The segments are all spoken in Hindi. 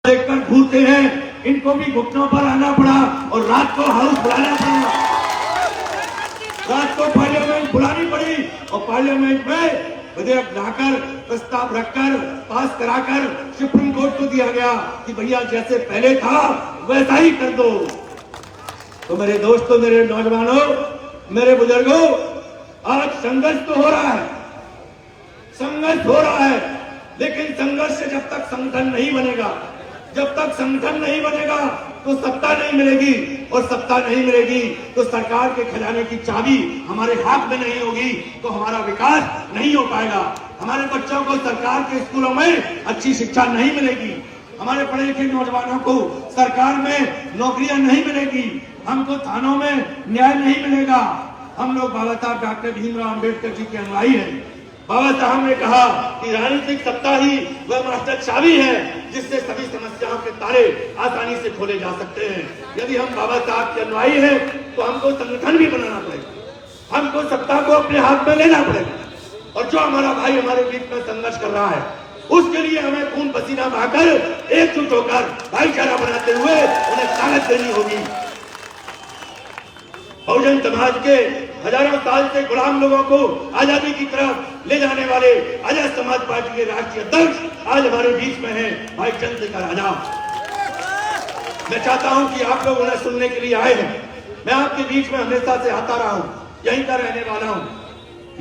देखकर भूलते हैं, इनको भी घुटनों पर आना पड़ा और रात को हाउस बुलाना पड़ा, रात को पार्लियामेंट बुलानी पड़ी और पार्लियामेंट में विधेयक लाकर प्रस्ताव रखकर पास कराकर सुप्रीम कोर्ट को दिया गया कि भैया जैसे पहले था वैसा ही कर दो। तो मेरे दोस्तों, मेरे नौजवानों, मेरे बुजुर्गों, आज संघर्ष तो हो रहा है, संघर्ष हो रहा है, लेकिन संघर्ष से जब तक संगठन नहीं बनेगा, जब तक संगठन नहीं बनेगा तो सत्ता नहीं मिलेगी, और सत्ता नहीं मिलेगी तो सरकार के खजाने की चाबी हमारे हाथ में नहीं होगी, तो हमारा विकास नहीं हो पाएगा। हमारे बच्चों को सरकार के स्कूलों में अच्छी शिक्षा नहीं मिलेगी, हमारे पढ़े लिखे नौजवानों को सरकार में नौकरियां नहीं मिलेगी, हमको थानों में न्याय नहीं मिलेगा। हम लोग बाबा साहब डॉक्टर भीमराव अम्बेडकर जी के अनुयायी हैं। बाबा साहब ने कहा कि राजनीतिक सत्ता ही वह मास्टर चाबी है जिससे सभी समस्याओं के ताले आसानी से खोले जा सकते हैं। यदि हम बाबा साहब के अनुयायी हैं तो हमको संगठन भी बनाना पड़ेगा, हमको सत्ता को अपने हाथ में लेना पड़ेगा, और जो हमारा भाई हमारे बीच में संघर्ष कर रहा है उसके लिए हमें खून पसीना बहाकर एकजुट होकर भाईचारा बनाते हुए उन्हें ताकत देनी होगी। बहुजन समाज के हजारों साल से गुलाम लोगों को आजादी की तरफ ले जाने वाले आजाद समाज पार्टी के राष्ट्रीय अध्यक्ष आज हमारे बीच में हैं, भाई चंद्रशेखर आजाद। मैं चाहता हूं कि आप लोग उन्हें सुनने के लिए आए हैं। मैं आपके बीच में हमेशा से आता रहा हूं, यहीं का रहने वाला हूं।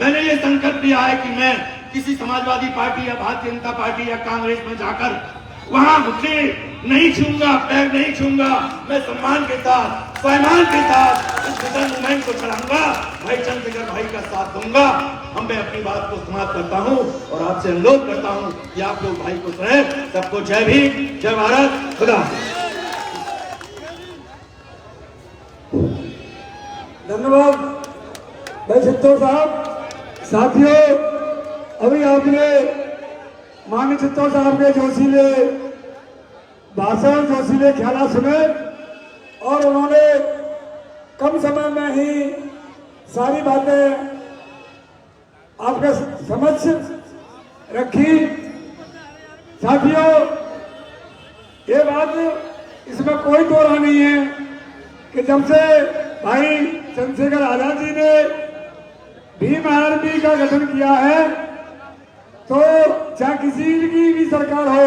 मैंने ये संकल्प लिया है कि मैं किसी समाजवादी पार्टी या भारतीय जनता पार्टी या कांग्रेस में जाकर वहां घुटने नहीं छूंगा, पैर नहीं छूंगा। मैं सम्मान के साथ, स्वाभिमान के साथ इस विजन मूवमेंट को चलाऊंगा, भाई चंद्रशेखर भाई का साथ दूंगा। हम मैं अपनी बात को समाप्त करता हूं और आपसे अनुरोध करता हूं कि आप लोग भाई को सुने। सबको जय भीम, जय भारत, खुदा। धन्यवाद भाई चित्तौड़ साहब। साथियों, अभी आपने माननीय चित्तौड़ साहब के जोशीले भाषण, जोशीले ख्याल सुने और उन्होंने कम समय में ही सारी बातें आपके समक्ष रखी। साथियों, ये बात इसमें कोई दो राय नहीं है कि जब से भाई चंद्रशेखर आजाद जी ने भीम आर्मी का गठन किया है, तो चाहे किसी की भी सरकार हो,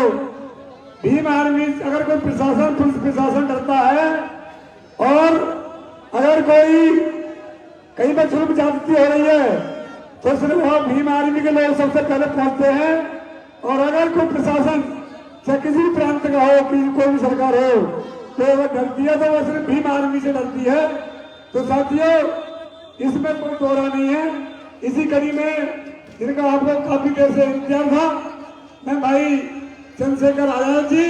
भीम आर्मी अगर कोई प्रशासन, पुलिस प्रशासन डरता है और अगर कोई कहीं पर जुल्म ज्यादती हो रही है तो सिर्फ वहां भीम आर्मी के लोग सबसे पहले पहुंचते हैं। और अगर कोई प्रशासन चाहे किसी भी प्रांत का हो, कोई भी सरकार हो, तो वह डरती है तो वह सिर्फ भीम आर्मी से डरती है। तो साथियों, इसमें कोई दो राय नहीं है। इसी कड़ी में जिनका आपको काफी देर से इंतजार था, मैं भाई चंद्रशेखर आजाद जी,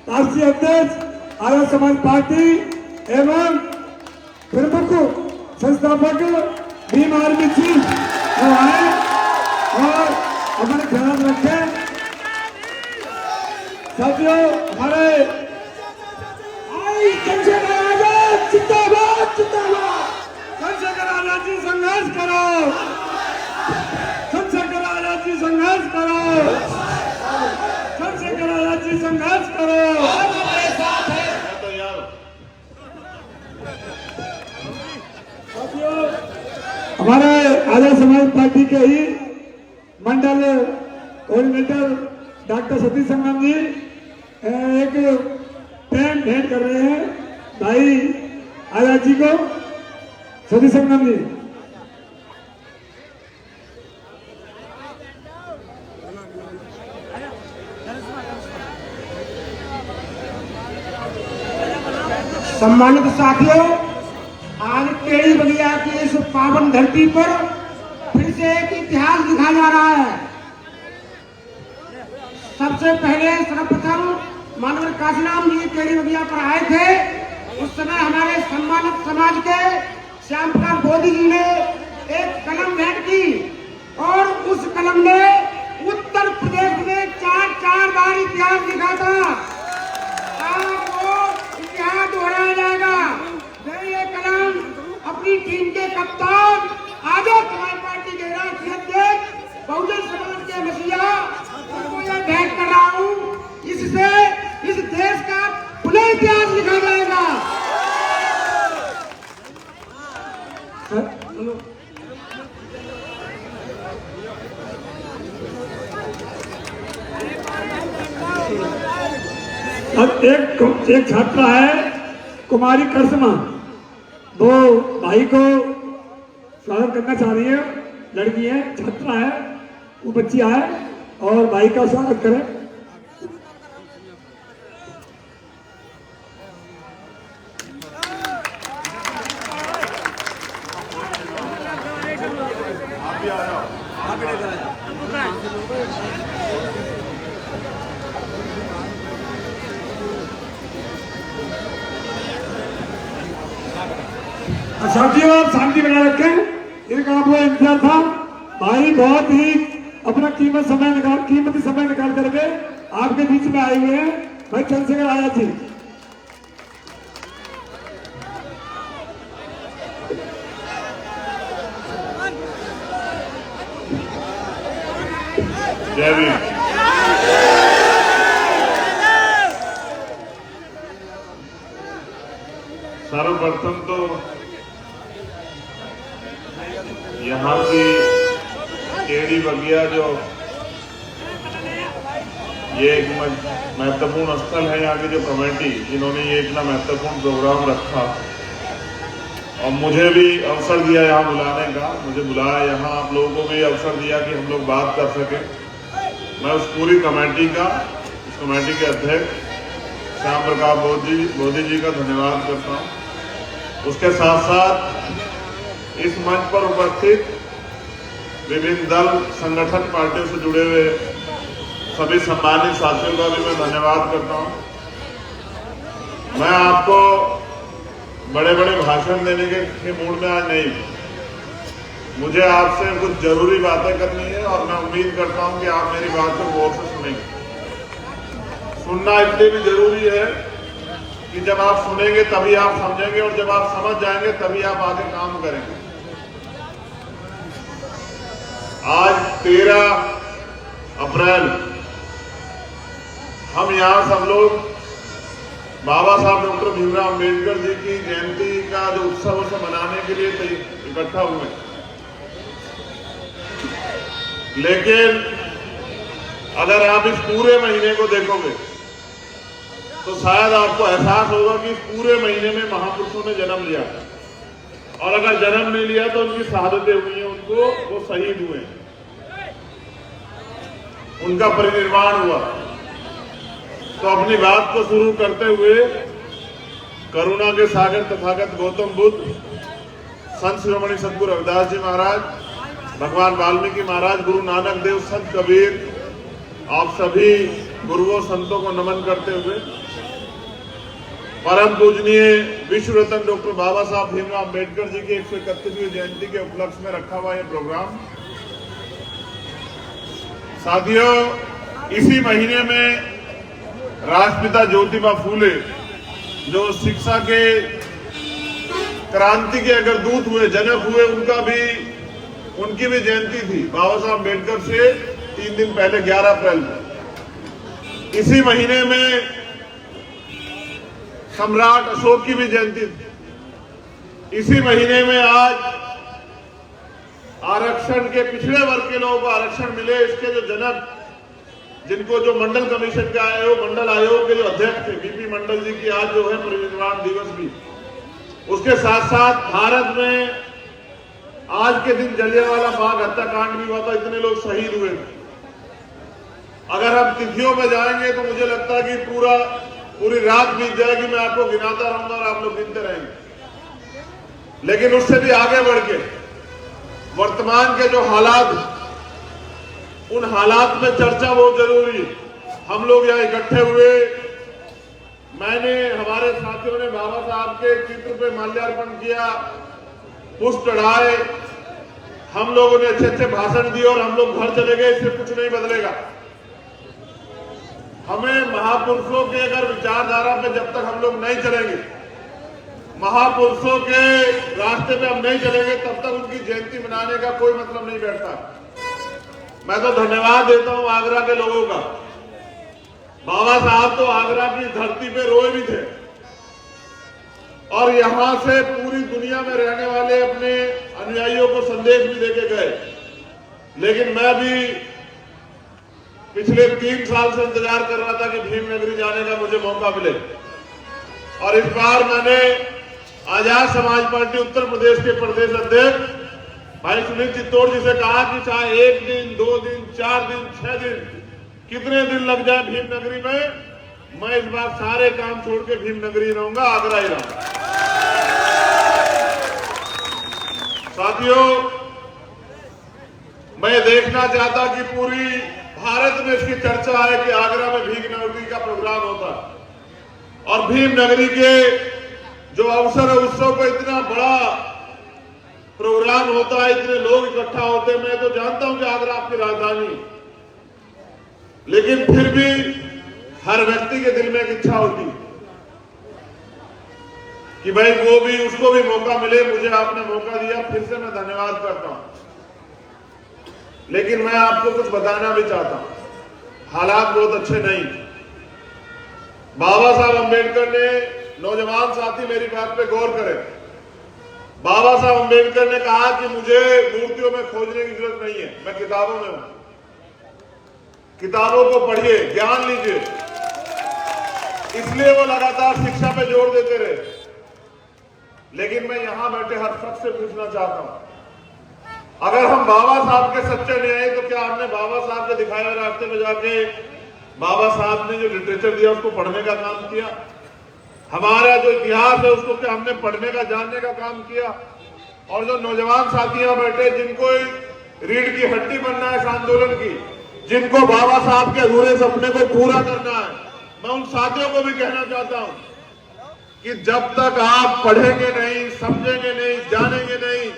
राष्ट्रीय अध्यक्ष आजाद समाज पार्टी एवं प्रमुख संस्थापक भीम आर्मी चीफ आए और हमारे ख्याल रखें। साथियों, हमारे चंद्रशेखर आजाद जिंदाबाद, जिंदाबाद। चंद्रशेखर आजाद जी संघर्ष करो, चंद्रशेखर आजाद जी संघर्ष करो, चंद्रशेखर आजाद जी संघर्ष करो। हमारे आजाद समाज पार्टी के ही मंडल कोऑर्डिनेटर डॉक्टर सतीश संगम जी एक पेन भेंट कर रहे हैं भाई आजाद जी को। सतीश संगम जी। सम्मानित साथियों, आज टेढ़ी बगिया की इस पावन धरती पर फिर से एक इतिहास लिखा जा रहा है। सबसे पहले सर्वप्रथम मानव काशीराम जी टेढ़ी बगिया पर आए थे। उस समय हमारे सम्मानित समाज के श्याम प्रकाश मोदी जी ने एक कलम भेंट की और उस कलम ने उत्तर प्रदेश में चार बार इतिहास लिखा था। वो इतिहास दोहराया जाएगा। ये कलम अपनी टीम के कप्तान आजाद समाज पार्टी के राष्ट्रीय अध्यक्ष बहुजन समाज के मसीहा उनको यह भेंट कर रहा हूँ। इससे इस अब एक छात्रा है कुमारी करिश्मा, वो भाई को स्वागत करना चाह रही है। लड़की है, छात्रा है, वो बच्ची है और भाई का स्वागत करें। साथियों, आप शांति बनाए रखें। इनका आपको इंतजार था। भाई बहुत ही अपना कीमती समय निकाल करके आपके बीच में आए हुए हैं। भाई चंद्रशेखर आजाद जी, जय भीम। सर्वप्रथम तो यहाँ की केडी बगिया जो ये एक महत्वपूर्ण स्थल है, यहाँ की जो कमेटी जिन्होंने ये इतना महत्वपूर्ण प्रोग्राम रखा और मुझे भी अवसर दिया यहाँ बुलाने का, मुझे बुलाया यहाँ, आप लोगों को भी अवसर दिया कि हम लोग बात कर सकें। मैं उस पूरी कमेटी का, उस कमेटी के अध्यक्ष श्याम प्रकाश बोधी जी का धन्यवाद करता हूँ। उसके साथ साथ इस मंच पर उपस्थित विभिन्न दल संगठन पार्टियों से जुड़े हुए सभी सम्मानित साथियों का भी मैं धन्यवाद करता हूँ। मैं आपको बड़े बड़े भाषण देने के मूड में आज नहीं, मुझे आपसे कुछ जरूरी बातें करनी है और मैं उम्मीद करता हूं कि आप मेरी बात को गौर से सुनेंगे। सुनना इसलिए भी जरूरी है कि जब आप सुनेंगे तभी आप समझेंगे और जब आप समझ जाएंगे तभी आप आगे काम करेंगे। आज 13 अप्रैल हम यहाँ सब लोग बाबा साहब डॉक्टर भीमराव अम्बेडकर जी की जयंती का जो उत्सव उसे मनाने के लिए इकट्ठा हुए। लेकिन अगर आप इस पूरे महीने को देखोगे तो शायद आपको एहसास होगा कि इस पूरे महीने में महापुरुषों ने जन्म लिया, और अगर जन्म नहीं लिया तो उनकी शहादतें हुई हैं, उनको वो शहीद हुए, उनका परिनिर्वाण हुआ। तो अपनी बात को शुरू करते हुए करुणा के सागर तथागत गौतम बुद्ध, संत शिरोमणि सतगुरु रविदास जी महाराज, भगवान वाल्मीकि महाराज, गुरु नानक देव, संत कबीर, आप सभी गुरुओं संतों को नमन करते हुए परम पूजनीय विश्व रत्न डॉक्टर बाबा साहब भीमराव अम्बेडकर जी की 131वीं जयंती के उपलक्ष्य में रखा हुआ यह प्रोग्राम। साथियों, इसी महीने में राष्ट्रपिता ज्योतिबा फूले जो शिक्षा के क्रांति के अगर दूत हुए, जनक हुए, उनकी भी जयंती थी बाबा साहब अम्बेडकर से 3 दिन पहले 11 अप्रैल को। इसी महीने में सम्राट अशोक की भी जयंती थी। इसी महीने में आज आरक्षण के पिछड़े वर्ग के लोगों को आरक्षण मिले, इसके जो जनक, जिनको जो मंडल कमीशन के आयोग, मंडल आयोग के जो अध्यक्ष थे बीपी मंडल जी की आज जो है परिनिर्वाण दिवस भी। उसके साथ साथ भारत में आज के दिन जलियांवाला बाग हत्याकांड भी हुआ था, इतने लोग शहीद हुए। अगर हम तिथियों में जाएंगे तो मुझे लगता है कि पूरी रात बीत जाएगी, मैं आपको गिनाता रहूंगा और आप लोग गिनते रहेंगे। लेकिन उससे भी आगे बढ़ के वर्तमान के जो हालात, उन हालात में चर्चा बहुत जरूरी है। हम लोग यहाँ इकट्ठे हुए, मैंने, हमारे साथियों ने बाबा साहब के चित्र पे माल्यार्पण किया, पुष्प चढ़ाए, हम लोगों ने अच्छे अच्छे भाषण दिए और हम लोग घर चले गए। इससे कुछ नहीं बदलेगा। हमें महापुरुषों के अगर विचारधारा पे जब तक हम लोग नहीं चलेंगे, महापुरुषों के रास्ते पे हम नहीं चलेंगे, तब तक उनकी जयंती मनाने का कोई मतलब नहीं बैठता। मैं तो धन्यवाद देता हूं आगरा के लोगों का। बाबा साहब तो आगरा की धरती पे रोए भी थे और यहां से पूरी दुनिया में रहने वाले अपने अनुयायियों को संदेश भी देके गए। लेकिन मैं भी पिछले 3 साल से इंतजार कर रहा था कि भीमनगरी जाने का मुझे मौका मिले, और इस बार मैंने आजाद समाज पार्टी उत्तर प्रदेश के प्रदेश अध्यक्ष भाई सुनील चित्तौड़ जी से कहा कि चाहे 1 दिन, 2 दिन, 4 दिन, 6 दिन, कितने दिन लग जाए भीमनगरी में, मैं इस बार सारे काम छोड़ के भीमनगरी रहूंगा, आगरा ही रहूंगा। साथियों, मैं देखना चाहता कि पूरी भारत में इसकी चर्चा है कि आगरा में भीमनगरी का प्रोग्राम होता है, और भीमनगरी के जो अवसर है उत्सव पर इतना बड़ा प्रोग्राम होता है, इतने लोग इकट्ठा होते हैं। मैं तो जानता हूं कि आगरा आपकी राजधानी, लेकिन फिर भी हर व्यक्ति के दिल में एक इच्छा होती है कि भाई वो भी, उसको भी मौका मिले। मुझे आपने मौका दिया, फिर से मैं धन्यवाद करता हूं। लेकिन मैं आपको कुछ बताना भी चाहता हूं, हालात बहुत अच्छे नहीं। बाबा साहब अंबेडकर ने, नौजवान साथी मेरी बात पे गौर करें, बाबा साहब अंबेडकर ने कहा कि मुझे मूर्तियों में खोजने की जरूरत नहीं है, मैं किताबों में हूं। किताबों को पढ़िए, ज्ञान लीजिए। इसलिए वो लगातार शिक्षा पे जोर देते रहे। लेकिन मैं यहां बैठे हर शख्स से पूछना चाहता हूं, अगर हम बाबा साहब के सच्चे न्याय, तो क्या हमने बाबा साहब के दिखाए हुए रास्ते में जाके बाबा साहब ने जो लिटरेचर दिया उसको पढ़ने का काम किया? हमारा जो इतिहास है उसको क्या हमने पढ़ने का, जानने का काम किया? और जो नौजवान साथियां बैठे, जिनको रीढ़ की हड्डी बनना है इस आंदोलन की, जिनको बाबा साहब के अधूरे सपने को पूरा करना है, मैं उन साथियों को भी कहना चाहता हूं कि जब तक आप पढ़ेंगे नहीं, समझेंगे नहीं, जानेंगे नहीं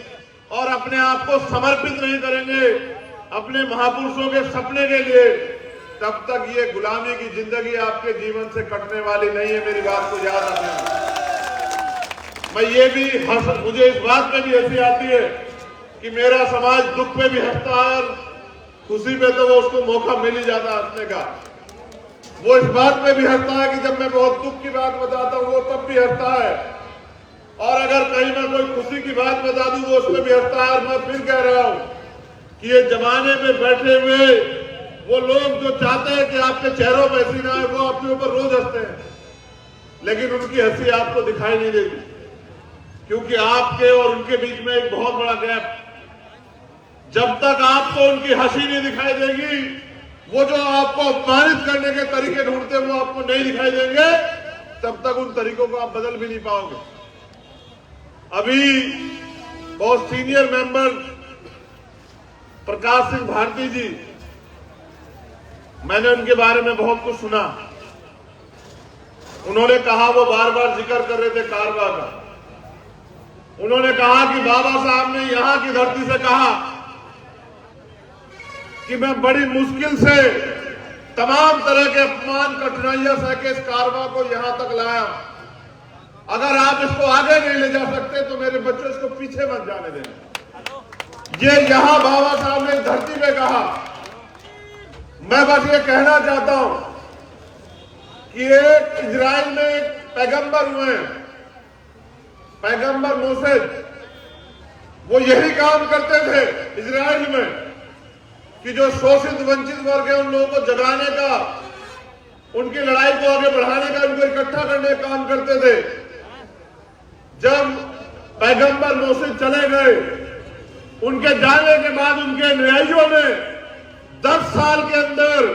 और अपने आप को समर्पित नहीं करेंगे अपने महापुरुषों के सपने के लिए, तब तक ये गुलामी की जिंदगी आपके जीवन से कटने वाली नहीं है। मेरी बात को याद रखना। मैं ये भी मुझे इस बात पे भी हंसी आती है कि मेरा समाज दुख पे भी हंसता है और खुशी पे तो वो उसको मौका मिल ही जाता है हंसने का। वो इस बात पे भी हंसता है कि जब मैं बहुत दुख की बात बताता हूँ वो तब भी हंसता है, और अगर कहीं मैं कोई खुशी की बात बता दूं वो उसमें भी हंसता है। और मैं फिर कह रहा हूं कि ये जमाने में बैठे हुए वो लोग जो चाहते हैं कि आपके चेहरों पर हंसी ना आए, वो आपके ऊपर रोज हंसते हैं, लेकिन उनकी हंसी आपको दिखाई नहीं देती, क्योंकि आपके और उनके बीच में एक बहुत बड़ा गैप। जब तक आपको उनकी हंसी नहीं दिखाई देगी, वो जो आपको अपमानित करने के तरीके ढूंढते हैं वो आपको नहीं दिखाई देंगे, तब तक उन तरीकों को आप बदल भी नहीं पाओगे। अभी बहुत सीनियर मेंबर प्रकाश सिंह भारती जी, मैंने उनके बारे में बहुत कुछ सुना। उन्होंने कहा, वो बार बार जिक्र कर रहे थे कारवा का, उन्होंने कहा कि बाबा साहब ने यहां की धरती से कहा कि मैं बड़ी मुश्किल से तमाम तरह के अपमान, कठिनाइयां सह के इस कारवा को यहां तक लाया। अगर आप इसको आगे नहीं ले जा सकते तो मेरे बच्चों इसको पीछे मत जाने देना। ये यहां बाबा साहब ने धरती पे कहा। मैं बस ये कहना चाहता हूं कि एक इजराइल में एक पैगंबर हुए, पैगंबर मोसेस, वो यही काम करते थे इजराइल में कि जो शोषित वंचित वर्ग है उन लोगों को जगाने का, उनकी लड़ाई को आगे बढ़ाने का, उनको इकट्ठा करने का काम करते थे। जब पैगंबर मोसेस चले गए, उनके जाने के बाद उनके अनुयायियों ने 10 साल के अंदर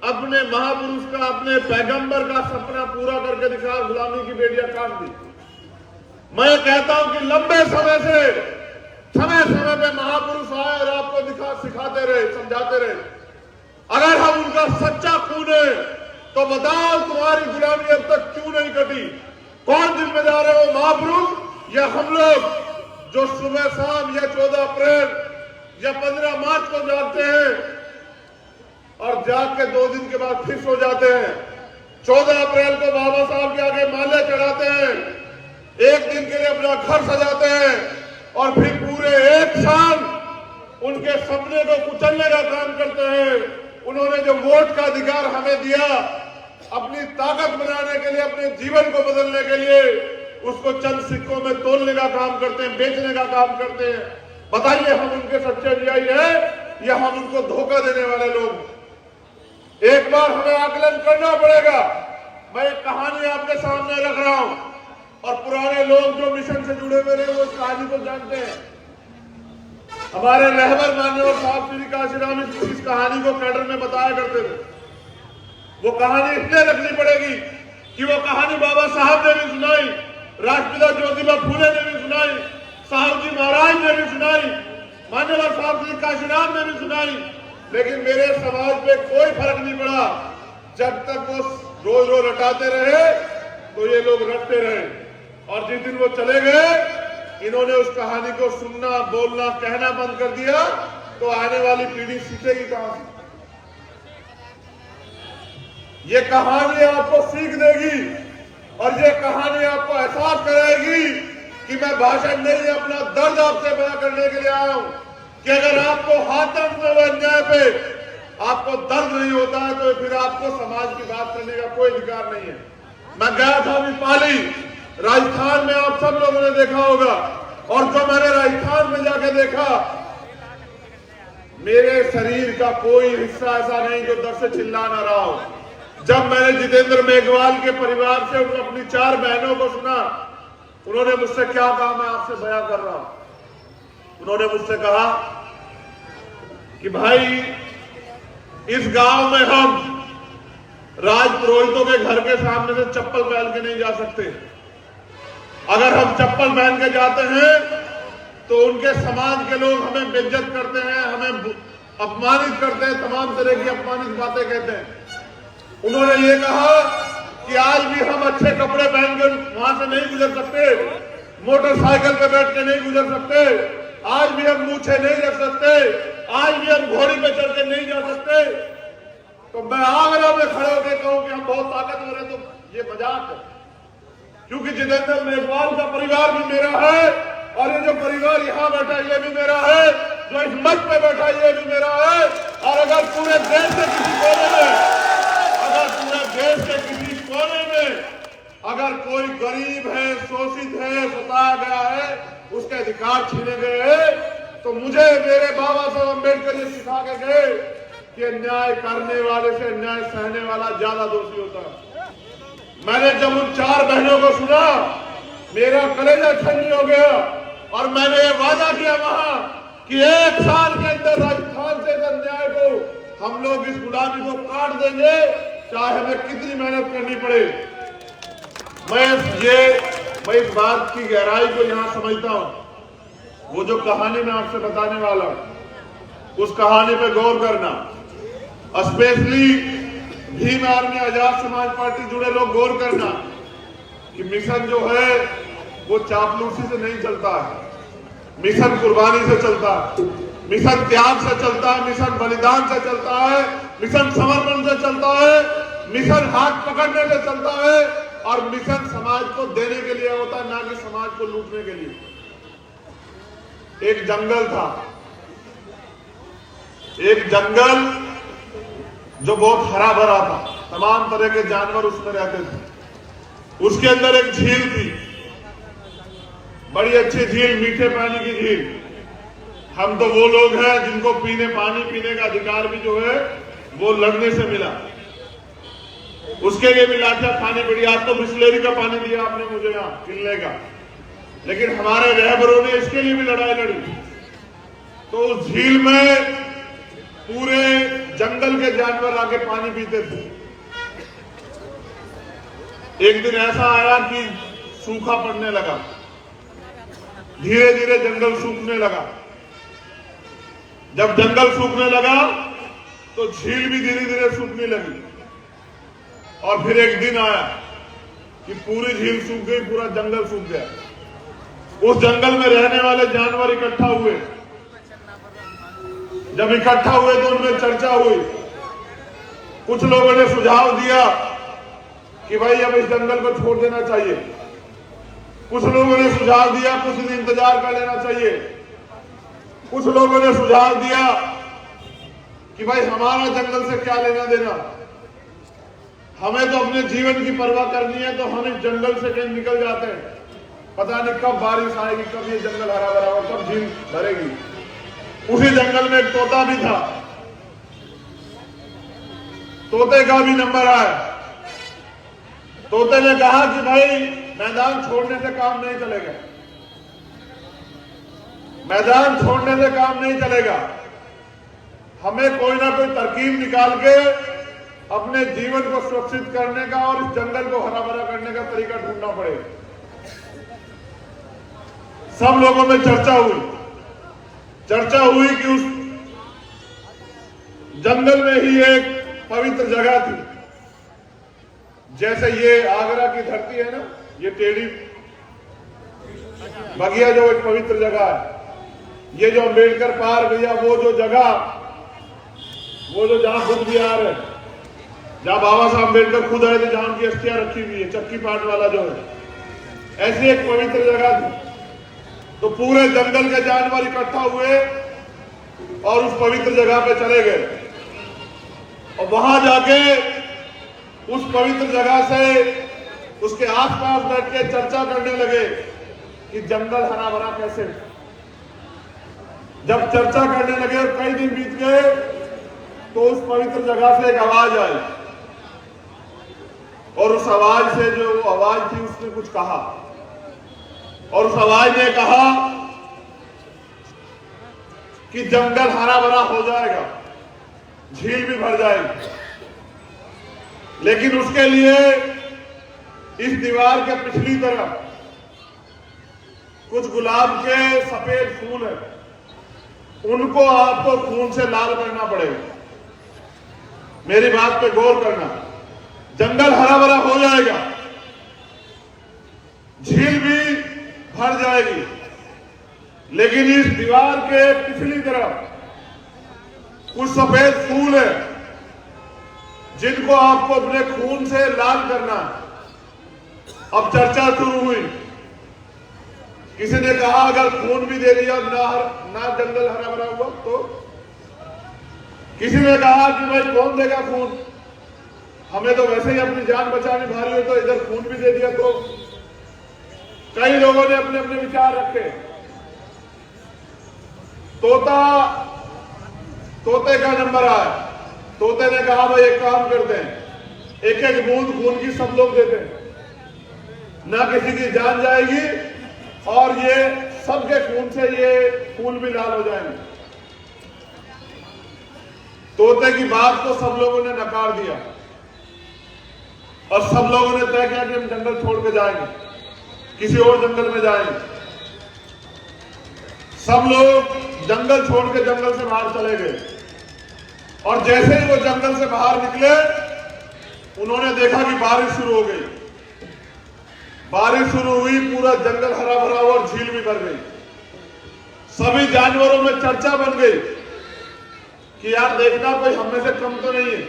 अपने महापुरुष का, अपने पैगंबर का सपना पूरा करके दिखा, गुलामी की बेड़ियां काट दी। मैं कहता हूं कि लंबे समय से समय पे महापुरुष आए और आपको सिखाते रहे, समझाते रहे। अगर हम उनका सच्चा खून है तो बताओ तुम्हारी गुलामी अब तक क्यों नहीं कटी? कौन जिम्मेदार है, वो महापुरुष या हम लोग जो सुबह शाम या 14 अप्रैल या 15 मार्च को जागते हैं और जाग के 2 दिन के बाद फिर सो जाते हैं। 14 अप्रैल को बाबा साहब के आगे माले चढ़ाते हैं, 1 दिन के लिए अपना घर सजाते हैं और फिर पूरे 1 साल उनके सपने को कुचलने का काम करते हैं। उन्होंने जो वोट का अधिकार हमें दिया, अपनी ताकत बनाने के लिए, अपने जीवन को बदलने के लिए, उसको चंद सिक्कों में तोलने का काम करते हैं, बेचने का काम करते हैं। बताइए, हम उनके सच्चे अनुयायी हैं या हम उनको धोखा देने वाले लोग? एक बार हमें आकलन करना पड़ेगा। मैं एक कहानी आपके सामने रख रहा हूं और पुराने लोग जो मिशन से जुड़े हुए रहे वो उस कहानी को जानते हैं। हमारे रहबर मान्यवर साहब श्री काशीराम इस कहानी को कैडर में बताया करते थे। वो कहानी इसलिए रखनी पड़ेगी कि वो कहानी बाबा साहब ने भी सुनाई, राष्ट्रपिता ज्योतिबा फूले ने भी सुनाई, साहब जी महाराज ने भी सुनाई, मान्यवर साहब श्री काशीराम ने भी सुनाई, लेकिन मेरे समाज पे कोई फर्क नहीं पड़ा। जब तक वो रोज रोज रटाते रहे तो ये लोग रटते रहे, और जिस दिन वो चले गए इन्होंने उस कहानी को सुनना, बोलना, कहना बंद कर दिया, तो आने वाली पीढ़ी सीखेगी कहां से? ये कहानी आपको सीख देगी और ये कहानी आपको एहसास कराएगी कि मैं भाषण नहीं, अपना दर्द आपसे बयां करने के लिए आया हूं कि अगर आपको हाथम में अन्याय पे आपको दर्द नहीं होता है तो फिर आपको समाज की बात करने का कोई अधिकार नहीं है। मैं गया था अभी पाली, राजस्थान में, आप सब लोगों ने देखा होगा, और जो मैंने राजस्थान में जाके देखा, मेरे शरीर का कोई हिस्सा ऐसा नहीं जो दर्द से चिल्ला ना रहा हो। जब मैंने जितेंद्र मेघवाल के परिवार से अपनी 4 बहनों को सुना, उन्होंने मुझसे क्या कहा मैं आपसे बयां कर रहा हूं। उन्होंने मुझसे कहा कि भाई इस गांव में हम राज पुरोहितों के घर के सामने से चप्पल पहन के नहीं जा सकते। अगर हम चप्पल पहन के जाते हैं तो उनके समाज के लोग हमें बेइज्जत करते हैं, हमें अपमानित करते हैं, तमाम तरह की अपमानित बातें कहते हैं। उन्होंने ये कहा कि आज भी हम अच्छे कपड़े पहन कर वहां से नहीं गुजर सकते, मोटरसाइकिल पे बैठ के नहीं गुजर सकते, आज भी हम मूछे नहीं रख सकते, आज भी हम घोड़ी पे चढ़ के नहीं जा सकते। तो मैं आगरा में खड़े होकर कहूं कि हम बहुत ताकतवर हैं, तो ये मजाक है। क्योंकि जितेंद्र मेघवाल का परिवार भी मेरा है और ये जो परिवार यहाँ बैठा ये भी मेरा है, जो इस मंच पे बैठा ये भी मेरा है। और अगर पूरे देश के किसी कोने में, अगर कोई गरीब है, शोषित है, सताया गया है, उसके अधिकार छीने गए हैं, तो मुझे मेरे बाबा साहब अम्बेडकर ये सिखा के गए कि अन्याय करने वाले से अन्याय सहने वाला ज्यादा दोषी होता है। मैंने जब उन 4 बहनों को सुना मेरा कलेजा ठंडी हो गया और मैंने ये वादा किया वहां कि 1 साल के अंदर राजस्थान से इस अन्याय को हम लोग इस गुलामी को काट देंगे, चाहे हमें कितनी मेहनत करनी पड़े। मैं इस बात की गहराई को यहां समझता हूं। वो जो कहानी मैं आपसे बताने वाला हूं उस कहानी पे गौर करना, specially Bhim army Azad Samaj party जुड़े लोग गौर करना कि मिशन जो है वो चापलूसी से नहीं चलता है, मिशन कुर्बानी से चलता है, मिशन त्याग से चलता है, मिशन बलिदान से चलता है, मिशन समर्पण से चलता है, मिशन हाथ पकड़ने से चलता है, और मिशन समाज को देने के लिए होता है, ना कि समाज को लूटने के लिए। एक जंगल था, एक जंगल जो बहुत हरा भरा था, तमाम तरह के जानवर उसमें रहते थे। उसके अंदर एक झील थी, बड़ी अच्छी झील, मीठे पानी की झील। हम तो वो लोग हैं जिनको पानी पीने का अधिकार भी जो है वो लड़ने से मिला, उसके लिए भी लाठियां खानी पड़ी। आज तो बिस्लेरी का पानी दिया आपने मुझे यहाँ पीने का, लेकिन हमारे रहबरों ने इसके लिए भी लड़ाई लड़ी। तो उस झील में पूरे जंगल के जानवर आके पानी पीते थे। एक दिन ऐसा आया कि सूखा पड़ने लगा, धीरे धीरे जंगल सूखने लगा। जब जंगल सूखने लगा तो झील भी धीरे धीरे सूखने लगी। और फिर एक दिन आया कि पूरी झील सूख गई, पूरा जंगल सूख गया। उस जंगल में रहने वाले जानवर इकट्ठा हुए। जब इकट्ठा हुए तो उनमें चर्चा हुई। कुछ लोगों ने सुझाव दिया कि भाई अब इस जंगल को छोड़ देना चाहिए। कुछ लोगों ने सुझाव दिया कुछ दिन इंतजार कर लेना चाहिए। कुछ लोगों ने सुझाव दिया कि भाई हमारा जंगल से क्या लेना देना, हमें तो अपने जीवन की परवाह करनी है, तो हम इस जंगल से कहीं निकल जाते हैं। पता नहीं कब बारिश आएगी, कब ये जंगल हरा भरा होगा, कब झील भरेगी। उसी जंगल में एक तोता भी था। तोते का भी नंबर आया। तोते ने कहा कि भाई मैदान छोड़ने से काम नहीं चलेगा, मैदान छोड़ने से काम नहीं चलेगा, हमें कोई ना कोई तरकीब निकाल के अपने जीवन को सुरक्षित करने का और इस जंगल को हरा भरा करने का तरीका ढूंढना पड़ेगा। सब लोगों में चर्चा हुई कि उस जंगल में ही एक पवित्र जगह थी। जैसे ये आगरा की धरती है ना, ये टेढ़ी बगिया जो एक पवित्र जगह है, ये जो अंबेडकर पार्क या वो जो जगह, वो जो जहां बुद्ध विहार है, जहां बाबा साहब अंबेडकर खुद आए थे, जहां उनकी अस्थियां रखी हुई है, चक्की पाट वाला जो है, ऐसी एक पवित्र जगह थी। तो पूरे जंगल के जानवर इकट्ठा हुए और उस पवित्र जगह पे चले गए और वहां जाके उस पवित्र जगह से उसके आसपास बैठ के चर्चा करने लगे कि जंगल हरा भरा कैसे। जब चर्चा करने लगे और कई दिन बीत गए तो उस पवित्र जगह से एक आवाज आई और उस आवाज से जो आवाज थी उसने कुछ कहा और उस आवाज ने कहा कि जंगल हरा भरा हो जाएगा, झील भी भर जाएगी, लेकिन उसके लिए इस दीवार के पिछली तरफ कुछ गुलाब के सफेद फूल है, उनको आपको खून से लाल करना पड़ेगा। मेरी बात पे गौर करना, जंगल हरा भरा हो जाएगा, झील भी भर जाएगी, लेकिन इस दीवार के पिछली तरफ कुछ सफेद फूल है जिनको आपको अपने खून से लाल करना है। अब चर्चा शुरू हुई, किसी ने कहा अगर खून भी दे दिया ना जंगल हरा भरा हुआ तो, किसी ने कहा कि भाई कौन देगा खून, हमें तो वैसे ही अपनी जान बचानी भारी हो, तो इधर खून भी दे दिया तो। कई लोगों ने अपने अपने विचार रखे। तोते का नंबर आया। तोते ने कहा भाई एक काम करते हैं, एक एक बूंद खून की सब लोग देते हैं, ना किसी की जान जाएगी और ये सबके खून से ये फूल भी लाल हो जाएंगे। तोते की बात को सब लोगों ने नकार दिया और सब लोगों ने तय किया कि हम जंगल छोड़ के जाएंगे, किसी और जंगल में जाएंगे। सब लोग जंगल छोड़ के जंगल से बाहर चले गए और जैसे ही वो जंगल से बाहर निकले उन्होंने देखा कि बारिश शुरू हो गई। बारिश शुरू हुई, पूरा जंगल हरा भरा हुआ और झील भी भर गई। सभी जानवरों में चर्चा बन गई कि यार देखना कोई हम में से कम तो नहीं है।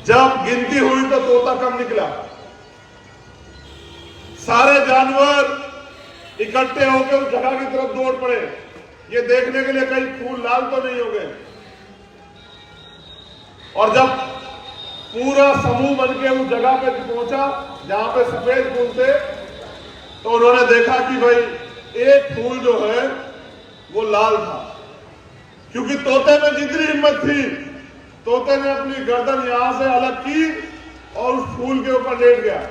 जब गिनती हुई तो तोता कम निकला। सारे जानवर इकट्ठे होकर उस जगह की तरफ दौड़ पड़े, ये देखने के लिए कहीं फूल लाल तो नहीं हो गए। और जब पूरा समूह बनके उस जगह पे पहुंचा जहां पे सफेद फूल थे, तो उन्होंने देखा कि भाई एक फूल जो है वो लाल था, क्योंकि तोते में जितनी हिम्मत थी, तोते ने अपनी गर्दन यहां से अलग की और उस फूल के ऊपर लेट गया।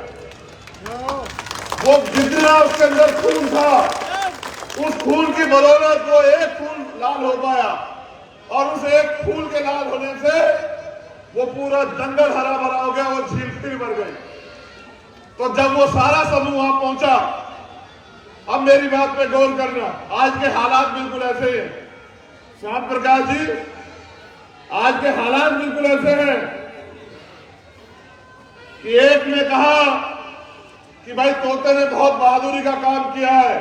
वो जितना उसके अंदर खून था, उस खून की बदौलत वो एक फूल लाल हो पाया और उस एक फूल के लाल होने से वो पूरा जंगल हरा भरा हो गया और झील फिर भर गई। तो जब वो सारा समूह वहां पहुंचा, अब मेरी बात पे गौर करना, आज के हालात बिल्कुल ऐसे ही हैं। श्याम प्रकाश जी, आज के हालात बिल्कुल ऐसे हैं कि एक ने कहा कि भाई तोते ने बहुत बहादुरी का काम किया है,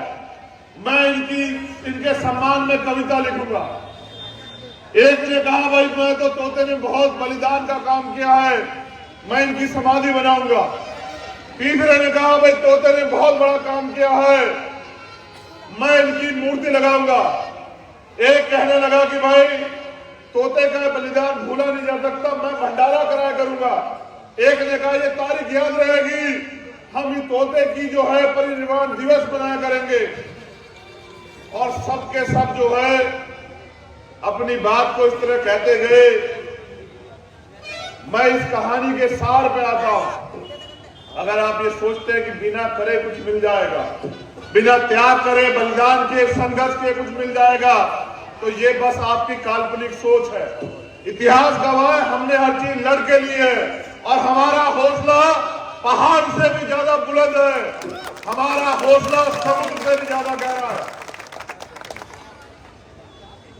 मैं इनके सम्मान में कविता लिखूंगा। एक ने कहा भाई मैं तो तोते ने बहुत बलिदान का काम किया है, मैं इनकी समाधि बनाऊंगा। तीसरे ने कहा भाई तोते ने बहुत बड़ा काम किया है, मैं इनकी मूर्ति लगाऊंगा। एक कहने लगा कि भाई तोते का बलिदान भूला नहीं जा सकता, मैं भंडारा कराया करूंगा। एक ने कहा ये तारीख याद रहेगी, हम इस तोते की जो है परिनिर्वाण दिवस बनाया करेंगे। और सबके सब जो है अपनी बात को इस तरह कहते गए। मैं इस कहानी के सार पे आता हूं। अगर आप ये सोचते हैं कि बिना करे कुछ मिल जाएगा, बिना त्याग करे बलिदान के संघर्ष के कुछ मिल जाएगा, तो ये बस आपकी काल्पनिक सोच है। इतिहास गवाह है, हमने हर चीज लड़ के लिए है और हमारा हौसला पहाड़ से भी ज्यादा बुलंद है, हमारा हौसला समुद्र से भी ज्यादा गहरा है।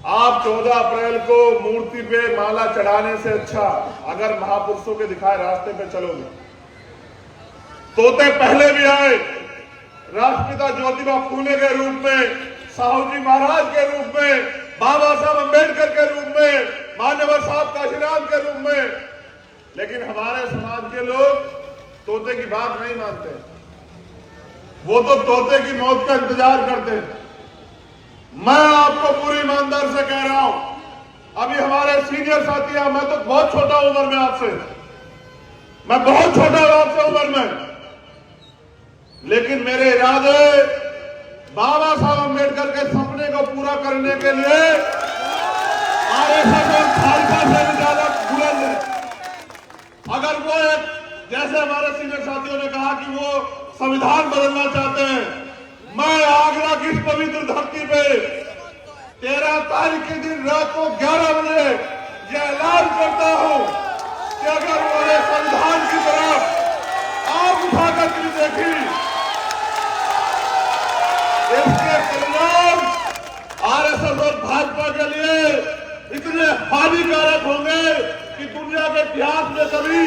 आप 14 अप्रैल को मूर्ति पे माला चढ़ाने से अच्छा अगर महापुरुषों के दिखाए रास्ते पे चलोगे। तोते पहले भी आए, राष्ट्रपिता ज्योतिबा फूले के रूप में, साहू जी महाराज के रूप में, बाबा साहब अंबेडकर के रूप में, मान्यवर साहब काशीराम के रूप में, लेकिन हमारे समाज के लोग तोते की बात नहीं मानते। वो तो तोते की मौत का इंतजार करते हैं। मैं आपको पूरी ईमानदार से कह रहा हूं, अभी हमारे सीनियर साथी हैं, मैं तो बहुत छोटा उम्र में आपसे, मैं बहुत छोटा हूं आपसे उम्र में, लेकिन मेरे इरादे बाबा साहब अंबेडकर के सपने को पूरा करने के लिए आरएसएस और भाजपा से भी ज्यादा बुलंद है। अगर वो एक, जैसे हमारे सीनियर साथियों ने कहा कि वो संविधान बदलना चाहते हैं, मैं आगरा की इस पवित्र धरती पे 13 तारीख के दिन रात को 11 बजे यह ऐलान करता हूं कि अगर उन्होंने संविधान की तरफ आग उठाकर के देखी, इसके परिणाम आरएसएस और भाजपा के लिए इतने हानिकारक होंगे कि दुनिया के इतिहास में कभी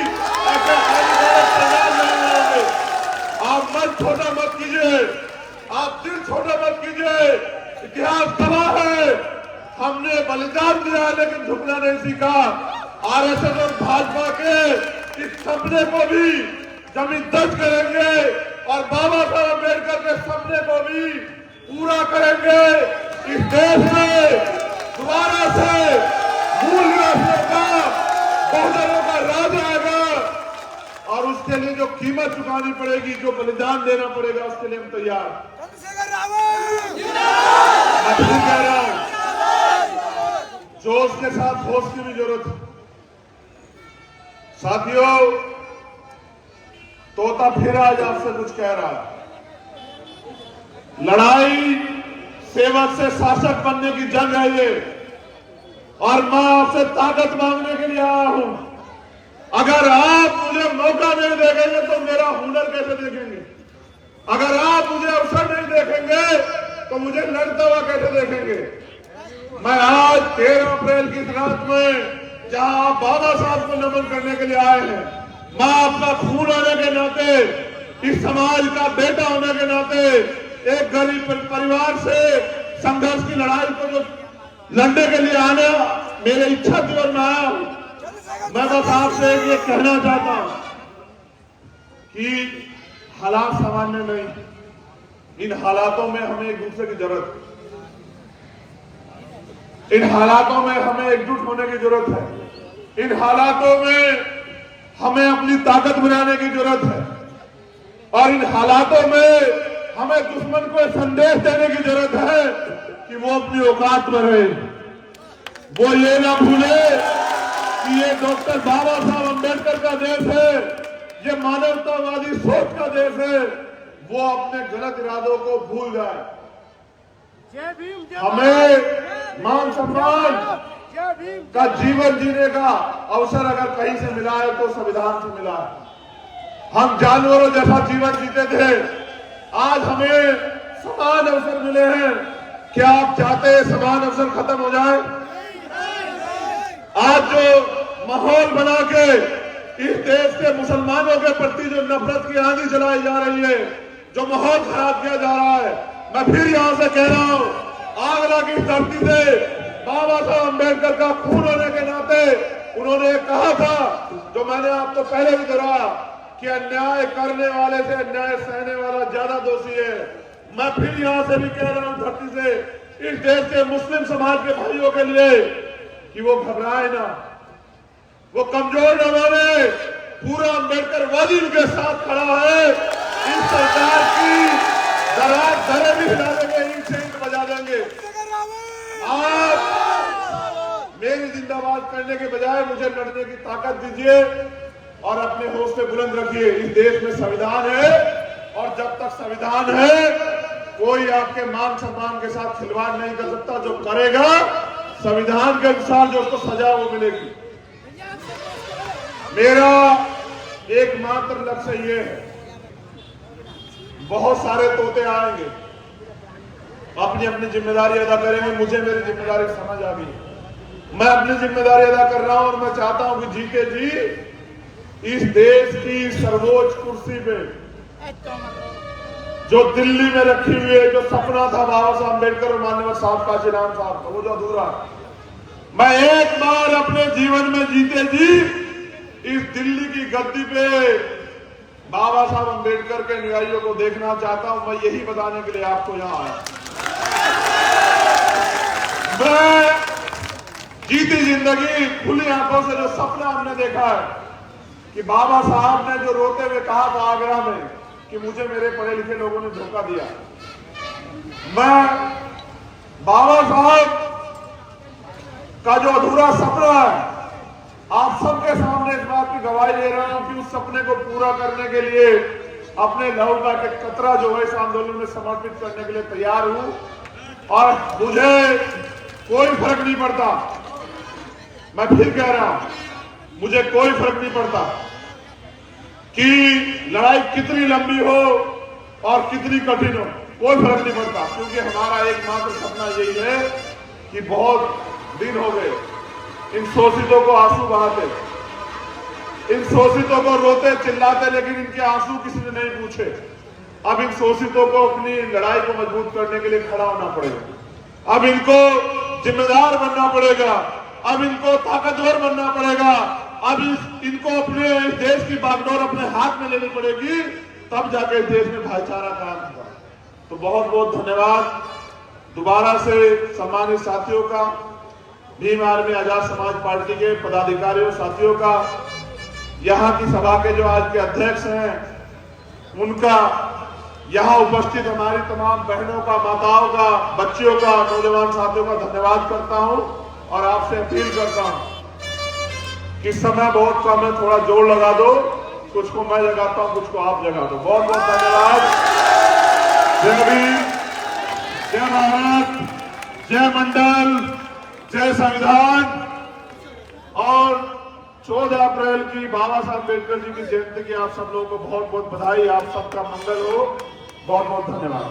ऐसे हानिकारक परिणाम नहीं होंगे। आप मन छोटा मत कीजिए, आप दिल छोटा मत कीजिए। इतिहास गवाह है, हमने बलिदान दिया लेकिन झुकना नहीं सीखा। आरएसएस और भाजपा के इस सपने को भी जमीन दर्ज करेंगे और बाबा साहब अंबेडकर के सपने को भी पूरा करेंगे। इस देश में दोबारा से मूल निवासियों का, बहुजनों का राज आएगा और उसके लिए जो कीमत चुकानी पड़ेगी, जो बलिदान देना पड़ेगा, उसके लिए हम तैयार। मैं फिर कह रहा हूं, जोश के साथ होश की भी जरूरत है। साथियों, तोता फिर आज आपसे कुछ कह रहा है। लड़ाई सेवक से शासक बनने की जंग है ये, और मैं आपसे ताकत मांगने के लिए आया हूं। अगर आप मुझे मौका नहीं देखेंगे तो मेरा हुनर कैसे देखेंगे? अगर आप मुझे अवसर नहीं देखेंगे तो मुझे लड़ता हुआ कैसे देखेंगे? मैं आज 13 अप्रैल की रात में जहां आप बाबा साहब को नमन करने के लिए आए हैं, मैं आपका खून होने के नाते, इस समाज का बेटा होने के नाते, एक गरीब परिवार से संघर्ष की लड़ाई को जो लड़ने के लिए आना मेरी इच्छा थी और मैं आया हूं। मैं बस आपसे ये कहना चाहता हूं कि हालात सामान्य नहीं, इन हालातों में हमें एक दूसरे की जरूरत है, इन हालातों में हमें एकजुट होने की जरूरत है, इन हालातों में हमें अपनी ताकत बनाने की जरूरत है, और इन हालातों में हमें दुश्मन को संदेश देने की जरूरत है कि वो अपनी औकात में रहे। वो ये ना भूले कि ये डॉक्टर बाबा साहब अंबेडकर का देश है, ये मानवतावादी सोच का देश है। वो अपने गलत इरादों को भूल जाए। हमें मान सम्मान का जीवन जीने का अवसर अगर कहीं से मिला है तो संविधान से मिला है। हम जानवरों जैसा जीवन जीते थे, आज हमें समान अवसर मिले हैं। क्या आप चाहते हैं समान अवसर खत्म हो जाए? आज जो माहौल बना के इस देश के मुसलमानों के प्रति जो नफरत की आंधी चलाई जा रही है, जो माहौल खराब किया जा रहा है, मैं फिर यहां से कह रहा हूं, आगरा की धरती से बाबा साहब अंबेडकर का खून होने के नाते उन्होंने कहा था, जो मैंने आपको पहले भी दोहराया, कि अन्याय करने वाले से अन्याय सहने वाला ज्यादा दोषी है। मैं फिर यहां से भी कह रहा हूं धरती से, इस देश के मुस्लिम समाज के भाइयों के लिए, कि वो घबराए ना, वो कमजोर न माने। पूरा अंबेडकर वादी उनके साथ खड़ा है। इस सरकार की दरार दरे भी हिला देंगे, ईंट से ईंट बजा देंगे। आज मेरी जिंदाबाद करने के बजाय मुझे लड़ने की ताकत दीजिए और अपने हौसले बुलंद रखिए। इस देश में संविधान है और जब तक संविधान है कोई आपके मान सम्मान के साथ खिलवाड़ नहीं कर सकता। जो करेगा संविधान के अनुसार जो उसको सजा वो मिलेगी। मेरा एकमात्र लक्ष्य ये है, बहुत सारे तोते आएंगे, अपनी अपनी जिम्मेदारी अदा करेंगे। मुझे मेरी जिम्मेदारी समझ आ गई, मैं अपनी जिम्मेदारी अदा कर रहा हूं और मैं चाहता हूं कि जीते जी इस देश की सर्वोच्च कुर्सी पे जो दिल्ली में रखी हुई है, जो सपना था बाबा साहब अम्बेडकर और माननीय साहब काशीराम साहब का, वो जो अधूरा, मैं एक बार अपने जीवन में जीते जी इस दिल्ली की गद्दी पे बाबा साहब अम्बेडकर के अनुयायियों को देखना चाहता हूं। मैं यही बताने के लिए आपको यहां आया। मैं जीती जिंदगी खुली आंखों से जो सपना हमने देखा है कि बाबा साहब ने जो रोते हुए कहा था आगरा में कि मुझे मेरे पढ़े लिखे लोगों ने धोखा दिया, मैं बाबा साहब का जो अधूरा सपना है आप सबके सामने इस बात की गवाही दे रहा हूं कि उस सपने को पूरा करने के लिए अपने लहू का एक कतरा जो है इस आंदोलन में समर्पित करने के लिए तैयार हूं। और मुझे कोई फर्क नहीं पड़ता, मैं फिर कह रहा हूं मुझे कोई फर्क नहीं पड़ता कि लड़ाई कितनी लंबी हो और कितनी कठिन हो, कोई फर्क नहीं पड़ता, क्योंकि हमारा एकमात्र सपना यही है कि बहुत दिन हो गए इन शोषितों को आंसू बहाते, इन शोषितों को रोते चिल्लाते, लेकिन इनके आंसू किसी ने नहीं पूछे। अब इन शोषितों को अपनी लड़ाई को मजबूत करने के लिए खड़ा होना पड़ेगा, अब इनको जिम्मेदार बनना पड़ेगा, अब इनको ताकतवर बनना पड़ेगा, अब इनको अपने इस देश की बागडोर अपने हाथ में लेनी पड़ेगी, तब जाके इस देश में भाईचारा कायम होगा। तो बहुत बहुत धन्यवाद दोबारा से सम्मानित साथियों का, भीम आर्मी आजाद समाज पार्टी के पदाधिकारियों साथियों का, यहाँ की सभा के जो आज के अध्यक्ष हैं उनका, यहाँ उपस्थित हमारी तमाम बहनों का, माताओं का, बच्चियों का, नौजवान साथियों का धन्यवाद करता हूं और आपसे अपील करता हूं कि समय बहुत कम है, थोड़ा जोर लगा दो, कुछ को मैं जगाता हूं, कुछ को आप जगा दो। बहुत बहुत धन्यवाद। जय भीम, जय भारत, जय मंडल, जय संविधान। और 14 अप्रैल की बाबा साहब अम्बेडकर जी की जयंती की आप सब लोगों को बहुत बहुत बधाई। आप सबका मंगल हो। बहुत बहुत धन्यवाद।